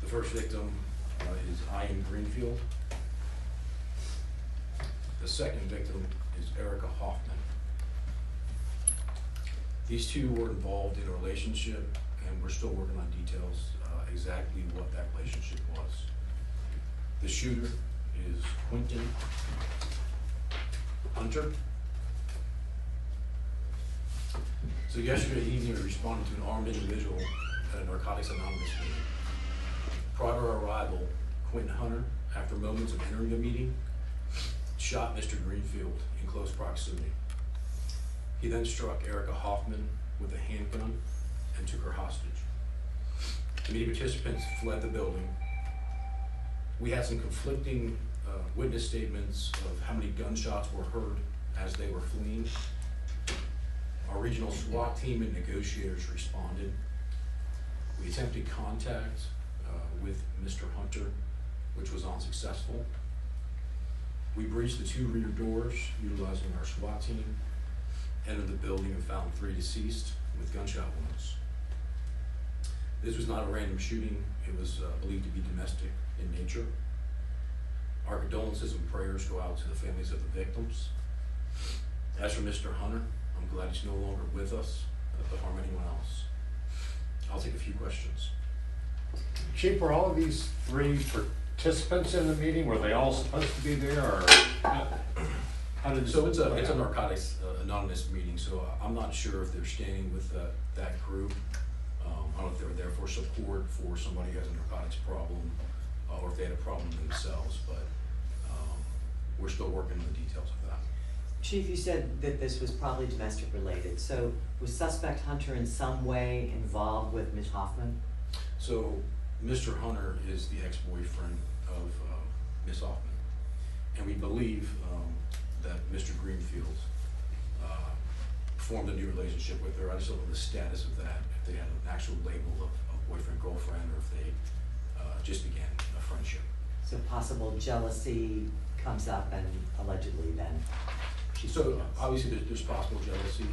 The first victim is Ian Greenfield. The second victim is Erica Hoffman. These two were involved in a relationship, and we're still working on details exactly what that relationship was. The shooter is Quentin Hunter. So yesterday evening, we responded to an armed individual at a Narcotics Anonymous meeting. Prior to our arrival, Quentin Hunter, after moments of entering the meeting, shot Mr. Greenfield in close proximity. He then struck Erica Hoffman with a handgun and took her hostage. The meeting participants fled the building. We had some conflicting witness statements of how many gunshots were heard as they were fleeing. Our regional SWAT team and negotiators responded. We attempted contact with Mr. Hunter, which was unsuccessful. We breached the 2 rear doors utilizing our SWAT team, entered the building and found 3 deceased with gunshot wounds. This was not a random shooting. It was believed to be domestic in nature. Our condolences and prayers go out to the families of the victims. As for Mr. Hunter, I'm glad he's no longer with us to harm anyone else. I'll take a few questions. Chief, were all of these 3 participants in the meeting? Were they all supposed to be there, or how did? So it's a Narcotics Anonymous meeting, so I'm not sure if they're staying with that group. I don't know if they were there for support for somebody who has a narcotics problem, or if they had a problem themselves, but we're still working on the details of that. Chief, you said that this was probably domestic related. So was suspect Hunter in some way involved with Ms. Hoffman? So Mr. Hunter is the ex-boyfriend of Ms. Hoffman, and we believe that Mr. Greenfield formed a new relationship with her. I just don't know the status of that, if they had an actual label of boyfriend-girlfriend, or if they just began a friendship. So possible jealousy comes up, and allegedly then she. So obviously there's possible jealousy.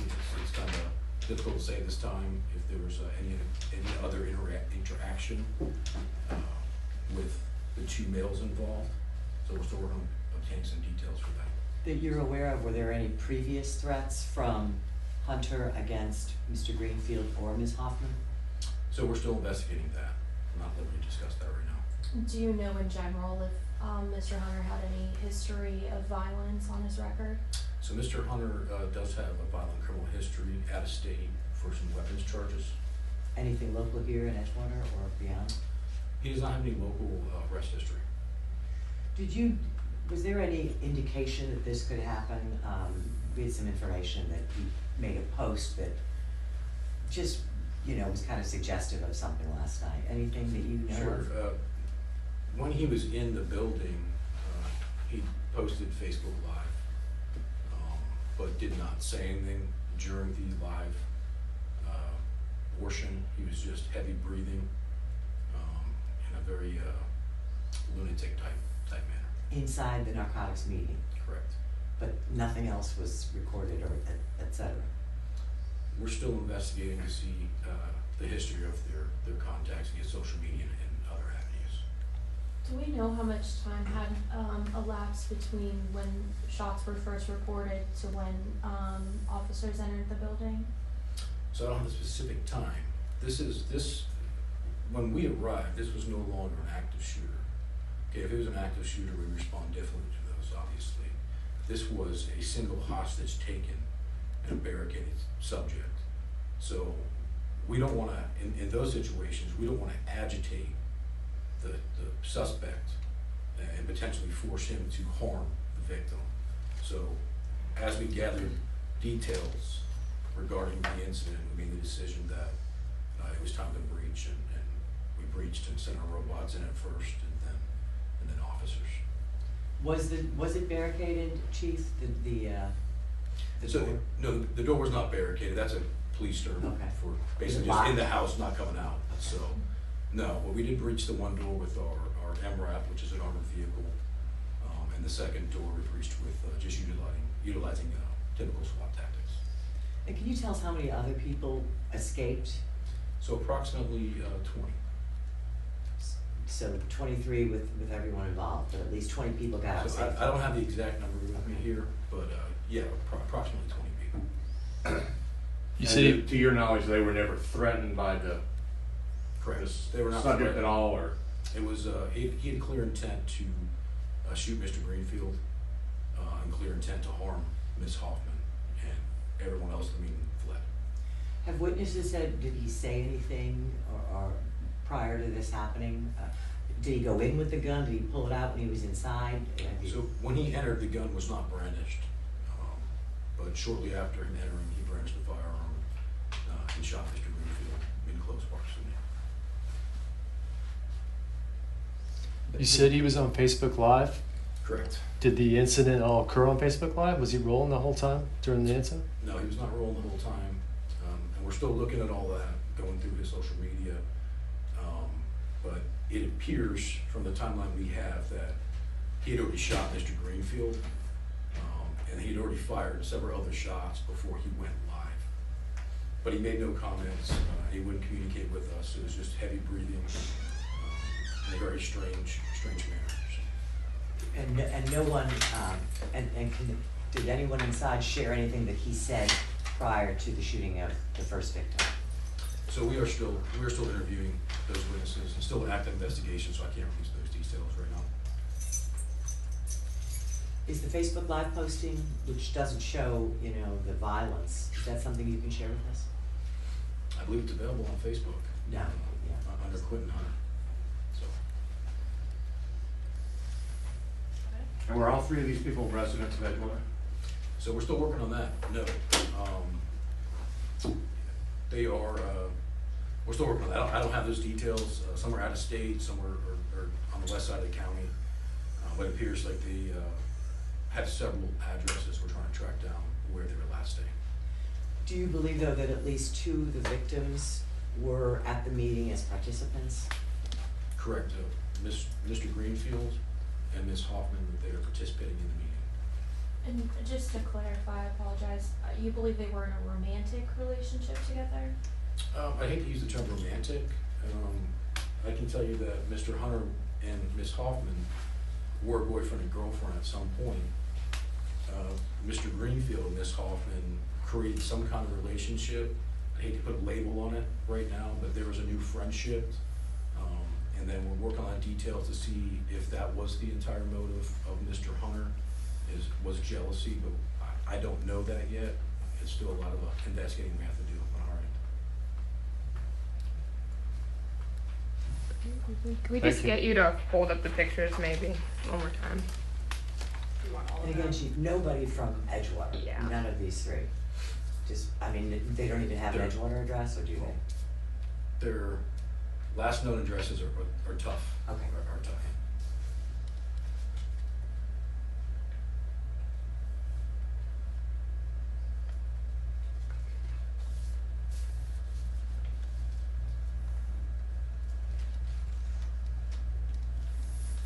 It's kind of difficult to say this time if there was any other interaction with the 2 males involved. So we're still working on obtaining some details for that. That you're aware of, were there any previous threats from Hunter against Mr. Greenfield or Ms. Hoffman? So we're still investigating that. I'm not liberty to discuss that right now. Do you know in general if Mr. Hunter had any history of violence on his record? So Mr. Hunter does have a violent criminal history out of state for some weapons charges. Anything local here in Edgewater or beyond? He does not have any local arrest history. Was there any indication that this could happen? We had some information that he made a post that just, was kind of suggestive of something last night. Anything that you know Sure. of? When he was in the building, he posted Facebook Live, but did not say anything during the live portion. He was just heavy breathing in a very lunatic type manner. Inside the narcotics meeting? Correct. But nothing else was recorded or et cetera? We're still investigating to see the history of their contacts via social media and other avenues. Do we know how much time had elapsed between when shots were first reported to when officers entered the building? So I don't have the specific time. When we arrived, this was no longer an active shooter. Okay, if it was an active shooter, we respond differently to those, obviously. This was a single hostage taken and a barricaded subject. So we don't want to, in those situations, we don't want to agitate the suspect and potentially force him to harm the victim. So as we gathered details regarding the incident, we made the decision that it was time to breach, and we breached and sent our robots in at first, and then officers. Was it barricaded, Chief? The door? No, the door was not barricaded. That's a police term for basically just in the house, not coming out. So no, well, we did breach the one door with our MRAP, which is an armored vehicle, and the second door we breached with just utilizing typical SWAT tactics. And can you tell us how many other people escaped? So approximately 20. so 23 with everyone involved, but at least 20 people got out So safely. I don't have the exact number with me here, but, yeah, approximately 20 people. And You said to your knowledge, they were never threatened by the Correct. this They were not subject threatened. at all, or? It was, he had clear intent to shoot Mr. Greenfield, and clear intent to harm Ms. Hoffman, and everyone else in the meeting fled. Have witnesses said, did he say anything or prior to this happening? Did he go in with the gun? Did he pull it out when he was inside? Have you- So when he entered, the gun was not brandished, but shortly after him entering, he brandished the firearm and shot Mr. Greenfield in close proximity. you said he was on Facebook Live. Correct. Did the incident all occur on Facebook Live? Was he rolling the whole time during the incident? No, he was not rolling the whole time, and we're still looking at all that, going through his social media. But it appears from the timeline we have that he had already shot Mr. Greenfield, and he had already fired several other shots before he went live. But he made no comments, he wouldn't communicate with us, it was just heavy breathing, in a very strange manner. And no one, did anyone inside share anything that he said prior to the shooting of the first victim? So we are still interviewing those witnesses, and still an active investigation, so I can't release those details right now. Is the Facebook Live posting, which doesn't show, the violence, is that something you can share with us? I believe it's available on Facebook. No, yeah. Under Quentin Hunter, so. And were all three of these people residents of Edgewater? So we're still working on that, no. They are, we're still working on that. I don't have those details. Some are out of state, some are on the west side of the county. But it appears like they have several addresses we're trying to track down where they were last staying. Do you believe, though, that at least two of the victims were at the meeting as participants? Correct. Mr. Greenfield and Ms. Hoffman, they are participating in the meeting. And just to clarify, I apologize, you believe they were in a romantic relationship together? I hate to use the term romantic. I can tell you that Mr. Hunter and Ms. Hoffman were boyfriend and girlfriend at some point. Mr. Greenfield and Ms. Hoffman created some kind of relationship. I hate to put a label on it right now, but there was a new friendship. And then we're working on details to see if that was the entire motive of Mr. Hunter, was jealousy, but I don't know that yet. It's still a lot of investigating we have to do on our end. Can we Thank just you. get you to hold up the pictures maybe one more time? And again, Chief, nobody from Edgewater, Yeah. none of these three. They don't even have an They're- Edgewater address, or do they? Their last known addresses are tough. Okay.